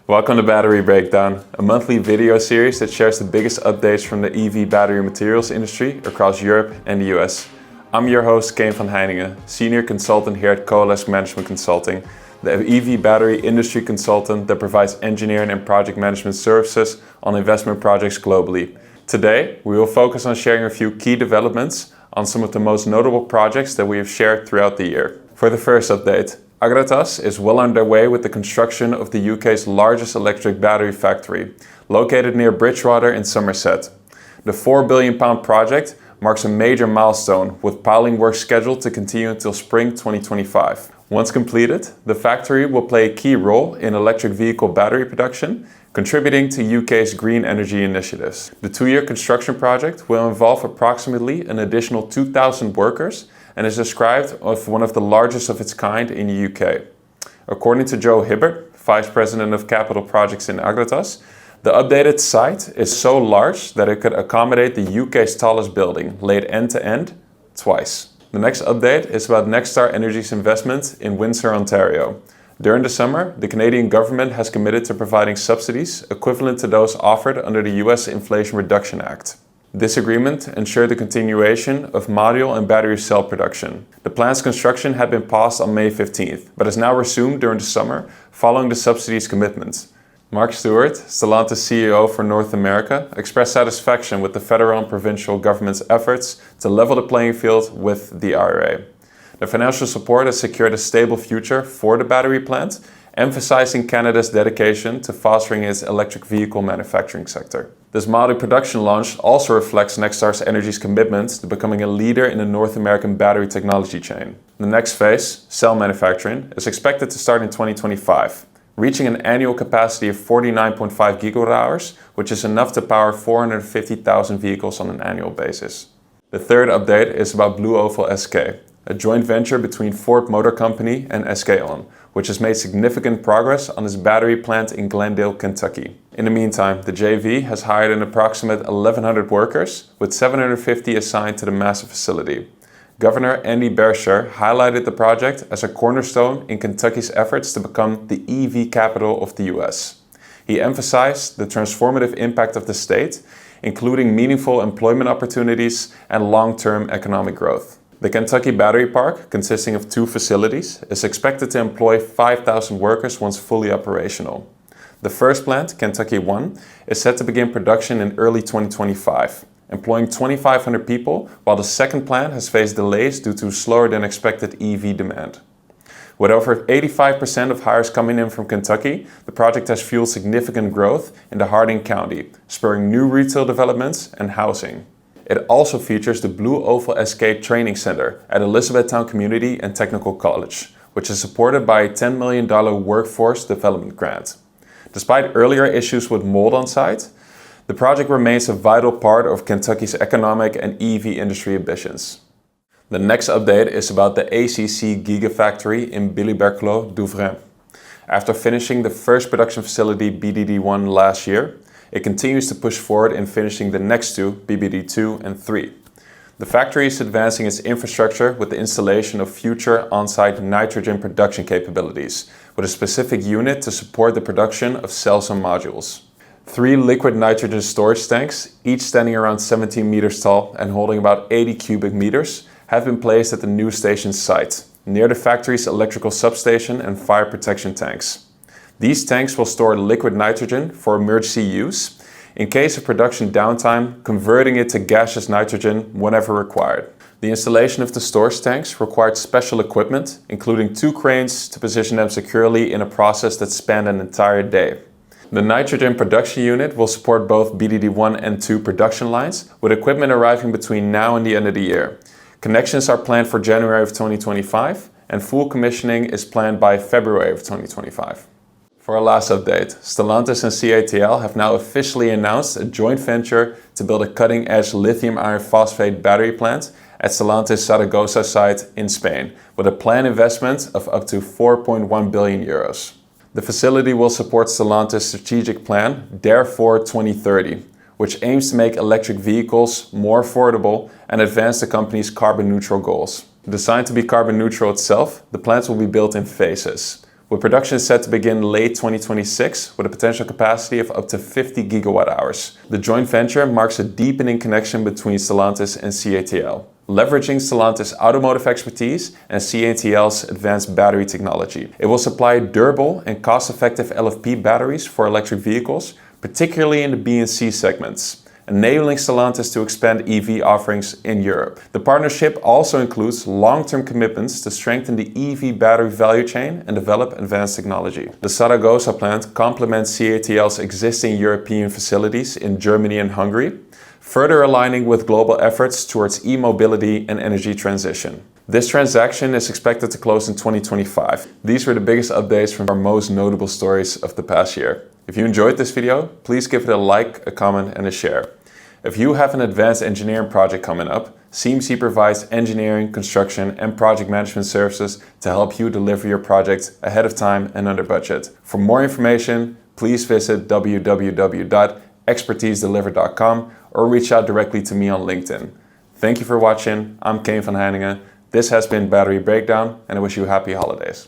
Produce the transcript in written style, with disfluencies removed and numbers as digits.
Welcome to Battery Breakdown, a monthly video series that shares the biggest updates from the EV battery materials industry across Europe and the US. I'm your host, Cain van Heyningen, Senior Consultant here at Coalesce Management Consulting, the EV battery industry consultant that provides engineering and project management services on investment projects globally. Today, we will focus on sharing a few key developments on some of the most notable projects that we have shared throughout the year. For the first update, Agratas is well underway with the construction of the UK's largest electric battery factory, located near Bridgewater in Somerset. The £4 billion project marks a major milestone, with piling work scheduled to continue until spring 2025. Once completed, the factory will play a key role in electric vehicle battery production, contributing to UK's green energy initiatives. The two-year construction project will involve approximately an additional 2,000 workers and is described as one of the largest of its kind in the UK. According to Joe Hibbert, Vice President of Capital Projects in Agratas, the updated site is so large that it could accommodate the UK's tallest building, laid end-to-end, twice. The next update is about NextStar Energy's investment in Windsor, Ontario. During the summer, the Canadian government has committed to providing subsidies equivalent to those offered under the US Inflation Reduction Act. This agreement ensured the continuation of module and battery cell production. The plant's construction had been paused on May 15th, but is now resumed during the summer following the subsidies commitment. Mark Stewart, Stellantis CEO for North America, expressed satisfaction with the federal and provincial government's efforts to level the playing field with the IRA. The financial support has secured a stable future for the battery plant, emphasizing Canada's dedication to fostering its electric vehicle manufacturing sector. This module production launch also reflects NextStar Energy's commitment to becoming a leader in the North American battery technology chain. The next phase, cell manufacturing, is expected to start in 2025, reaching an annual capacity of 49.5 gigawatt-hours, which is enough to power 450,000 vehicles on an annual basis. The third update is about BlueOval SK, a joint venture between Ford Motor Company and SK On, which has made significant progress on its battery plant in Glendale, Kentucky. In the meantime, the JV has hired an approximate 1,100 workers, with 750 assigned to the massive facility. Governor Andy Beshear highlighted the project as a cornerstone in Kentucky's efforts to become the EV capital of the US. He emphasized the transformative impact of the state, including meaningful employment opportunities and long-term economic growth. The Kentucky Battery Park, consisting of 2 facilities, is expected to employ 5,000 workers once fully operational. The first plant, Kentucky 1, is set to begin production in early 2025, employing 2,500 people, while the second plant has faced delays due to slower than expected EV demand. With over 85% of hires coming in from Kentucky, the project has fueled significant growth in the Hardin County, spurring new retail developments and housing. It also features the BlueOval SK Training Center at Elizabethtown Community and Technical College, which is supported by a $10 million workforce development grant. Despite earlier issues with mold on site, the project remains a vital part of Kentucky's economic and EV industry ambitions. The next update is about the ACC Gigafactory in Billy-Berclau, Douvrin. After finishing the first production facility BDD1 last year, it continues to push forward in finishing the next 2, BBD2 and 3. The factory is advancing its infrastructure with the installation of future on-site nitrogen production capabilities, with a specific unit to support the production of cells and modules. 3 liquid nitrogen storage tanks, each standing around 17 meters tall and holding about 80 cubic meters, have been placed at the new station's site, near the factory's electrical substation and fire protection tanks. These tanks will store liquid nitrogen for emergency use, in case of production downtime, converting it to gaseous nitrogen whenever required. The installation of the storage tanks required special equipment, including 2 cranes to position them securely in a process that spanned an entire day. The nitrogen production unit will support both BDD1 and 2 production lines, with equipment arriving between now and the end of the year. Connections are planned for January of 2025, and full commissioning is planned by February of 2025. For our last update, Stellantis and CATL have now officially announced a joint venture to build a cutting-edge lithium iron phosphate battery plant at Stellantis Zaragoza site in Spain, with a planned investment of up to 4.1 billion euros. The facility will support Stellantis' strategic plan, Dare for 2030, which aims to make electric vehicles more affordable and advance the company's carbon neutral goals. Designed to be carbon neutral itself, the plant will be built in phases, with production set to begin late 2026 with a potential capacity of up to 50 gigawatt hours. The joint venture marks a deepening connection between Stellantis and CATL, leveraging Stellantis' automotive expertise and CATL's advanced battery technology. It will supply durable and cost-effective LFP batteries for electric vehicles, particularly in the B and C segments, enabling Stellantis to expand EV offerings in Europe. The partnership also includes long-term commitments to strengthen the EV battery value chain and develop advanced technology. The Zaragoza plant complements CATL's existing European facilities in Germany and Hungary, further aligning with global efforts towards e-mobility and energy transition. This transaction is expected to close in 2025. These were the biggest updates from our most notable stories of the past year. If you enjoyed this video, please give it a like, a comment, and a share. If you have an advanced engineering project coming up, CMC provides engineering, construction, and project management services to help you deliver your project ahead of time and under budget. For more information, please visit www.expertisedeliver.com or reach out directly to me on LinkedIn. Thank you for watching. I'm Cain van Heyningen. This has been Battery Breakdown, and I wish you happy holidays.